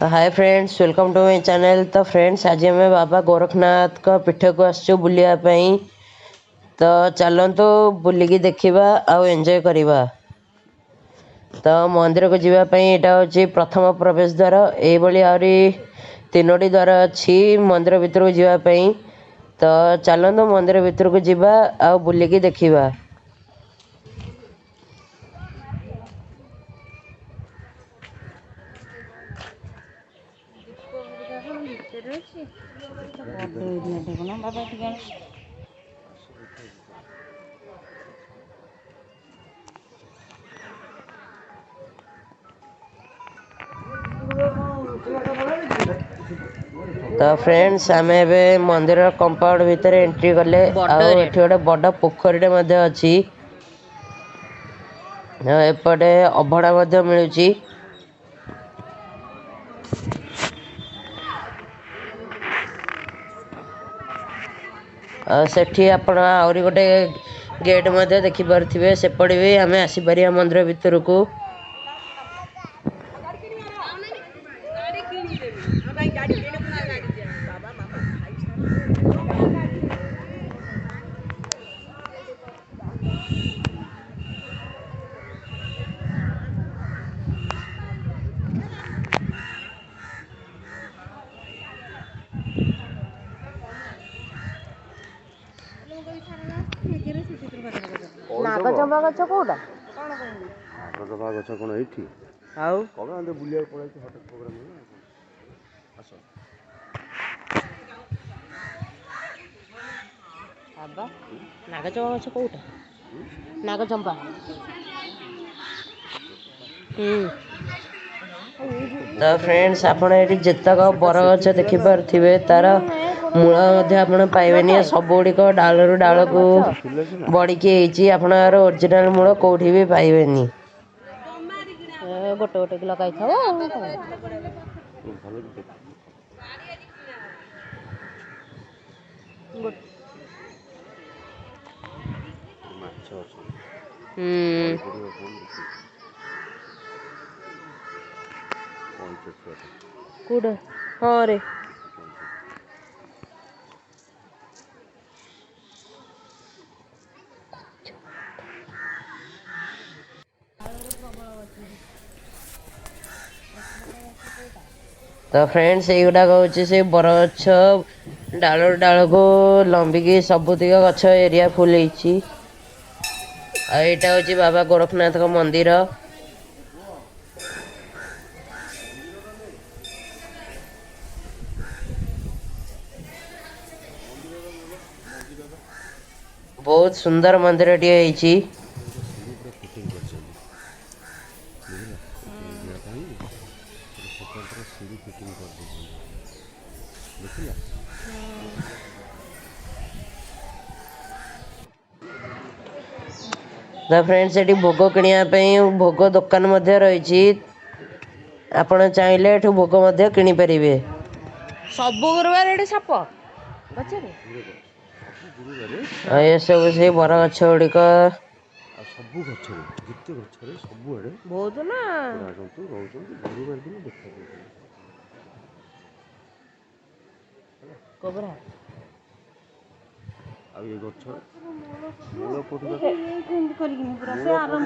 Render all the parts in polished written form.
Hi friends, welcome to my channel. तो friends, आज आम बाबा गोरखनाथ का पीठ को आसचु बुलियापाई। तो चलतु बुलिकी देखा आउ एंजॉय करवा। तो मंदिर को जीवाई यहाँ हूँ प्रथम प्रवेश द्वार। ये आहरी 3टी द्वार अच्छी मंदिर भितर को जीवाई। तो चलतु मंदिर भितर को जीवा आउ बुलिकी देखा। तो फ्रेंड्स, आम ए मंदिर कंपाउंड भितर एंट्री कले। आठ गोटे बड़ पोखरी अच्छी। एपटे अभड़ा मिलूची। सेठी आपण आहरी गोटे गेट देखिपे। सेपटे भी आम आसीपर मंदिर भितर को। नागचंबा गछ कोटा नागचंबा गछ कौन एठी आउ कबे अंदर बुलिया पड़ाई हठात प्रोग्राम है आस बाबा नागचंबा गछ कोटा नागचंबा। तो फ्रेंड्स, आपड़ ये जितक बरगछ देखिपे तार मूल पाइबे। सब गुड़िक डाल रु डाल को बढ़ी आपणार ओरिजिनल मूल कौटी भी पाइबे। गोटे गोटे लगे कूड़ा हाँ रे। तो फ्रेंड्स, युवाक हूँ से बरगछ डाल डाल को लंबिकी सबुतिक गछ एरिया फुल होती। यहाँ हूँ बाबा गोरखनाथ का मंदिर। बहुत सुंदर मंदिर टी। तो फ्रेंड्स, ये भोग किणापी भोग दुकान रही। आपण चाहिए एठू भोग किणी पारे। सब गुरुवार ये साप ये सब से बरगछ गुड़िक सब गछ जिते गछ सब आड़े बहुत ना गुरुवार दिन देखा कोबरा ये गछ मूल कौटी जापर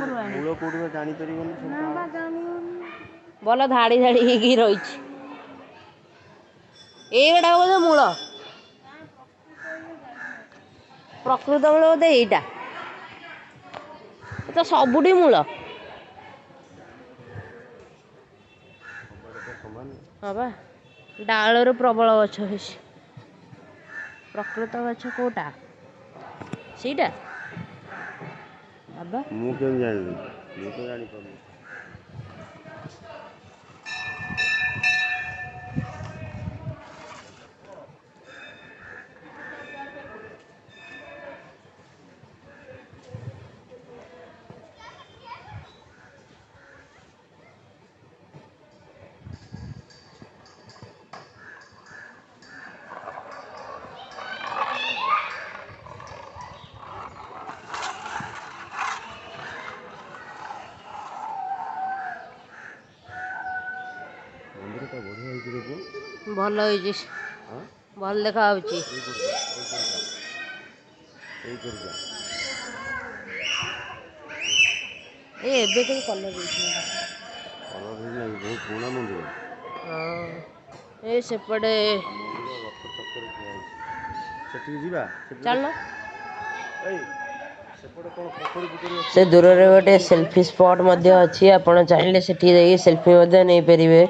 भल धाड़ी धाड़ी रही। एगुड़ा बोधे मूल प्रकृत मूल बोधे यहीटा तो सबुठी मूल। हाँ बा डाल प्रबल गछ प्रकृत गछ कोटा सीटा बाबा मुझे जानी मुझे तो जानी पानी। ଭଲ ହେଇଛି, ହଁ ଭଲ ଦେଖାଯାଉଛି। ଏଇ କରୁଛା ଏବେ କେହି କଲର ଦେଇଛନ୍ତି। କଲର ହେଇନାହିଁ, ବହୁତ ପୁରୁଣା ମନ୍ଦିର। ହଁ ଏ ସେପଟେ ମନ୍ଦିର ରଥ ଚକ୍ରରେ ଠିଆ ହେଇଛି। ସେଠିକି ଯିବା, ଚାଲୁନ। ଏଇ ସେପଟେ କ'ଣ ପୋଖରୀ ପୋଖରୀ ଅଛି ସେ ନା କ'ଣ ଦୂରରେ ଭଲ ଗୋଟେ ଭିଡ଼ିଓ ଉଠେଇବା। ସେଲଫି ସ୍ପଟ୍ ମଧ୍ୟ ଅଛି, ଆପଣ ଚାହିଁଲେ ସେଠି ଯାଇକି ସେଲଫି ମଧ୍ୟ ନେଇପାରିବେ।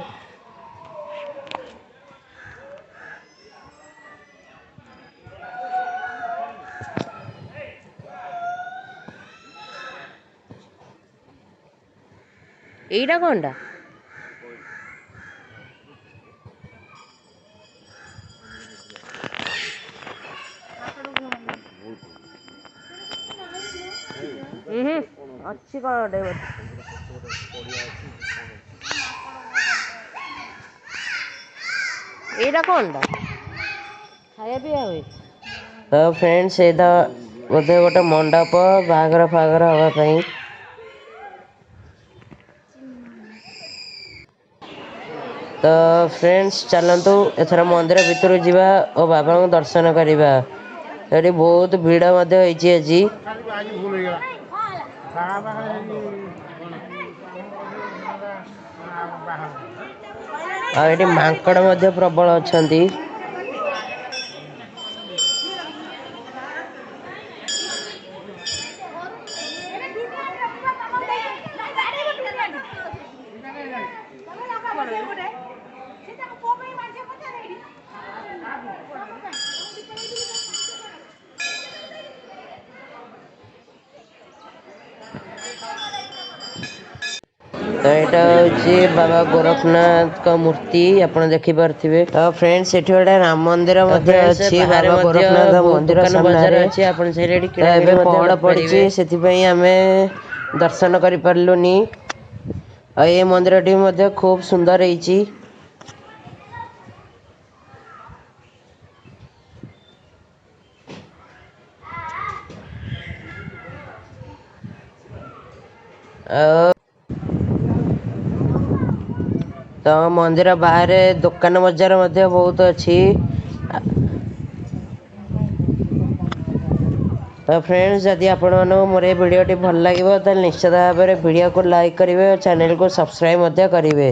ଏଇଟା କ'ଣଟା? ଅଛି କ'ଣ ଗୋଟେ ଏଇଟା କ'ଣଟା? ଖାଇବା ପିଇବା ହୁଏ। ତ ଫ୍ରେଣ୍ଡସ୍, ଏଇଟା ବୋଧେ ଗୋଟେ ମଣ୍ଡପ ବାହାଘର ଫାହାଘର ହେବା ପାଇଁ। ତ ଫ୍ରେଣ୍ଡସ୍, ଚାଲନ୍ତୁ ଏଥର ମନ୍ଦିର ଭିତରୁ ଯିବା ଓ ବାବାଙ୍କୁ ଦର୍ଶନ କରିବା। ଏଠି ବହୁତ ଭିଡ଼ ମଧ୍ୟ ହେଇଛି ଆଜି। ଆଉ ଏଠି ମାଙ୍କଡ଼ ମଧ୍ୟ ପ୍ରବଳ ଅଛନ୍ତି। ତ ଏଇଟା ହେଉଛି ବାବା ଗୋରଖନାଥଙ୍କ ମୂର୍ତ୍ତି, ଆପଣ ଦେଖିପାରୁଥିବେ। ତ ଫ୍ରେଣ୍ଡସ୍, ଏଠି ଗୋଟେ ରାମ ମନ୍ଦିର ମଧ୍ୟ ଅଛି ବାବା ଗୋରଖନାଥ ମନ୍ଦିର ସାମ୍ନାରେ। ତ ଏବେ ପହଡ଼ ପଡ଼ିଛି, ସେଥିପାଇଁ ଆମେ ଦର୍ଶନ କରିପାରିଲୁନି। ଆଉ ଏ ମନ୍ଦିରଟି ମଧ୍ୟ ଖୁବ୍ ସୁନ୍ଦର ହେଇଛି। ଆଉ ତ ମନ୍ଦିର ବାହାରେ ଦୋକାନ ବଜାର ମଧ୍ୟ ବହୁତ ଅଛି। ତ ଫ୍ରେଣ୍ଡସ୍, ଯଦି ଆପଣମାନଙ୍କୁ ମୋର ଏ ଭିଡ଼ିଓଟି ଭଲ ଲାଗିବ, ତାହେଲେ ନିଶ୍ଚିତ ଭାବରେ ଭିଡ଼ିଓକୁ ଲାଇକ୍ କରିବେ ଓ ଚ୍ୟାନେଲକୁ ସବସ୍କ୍ରାଇବ୍ ମଧ୍ୟ କରିବେ।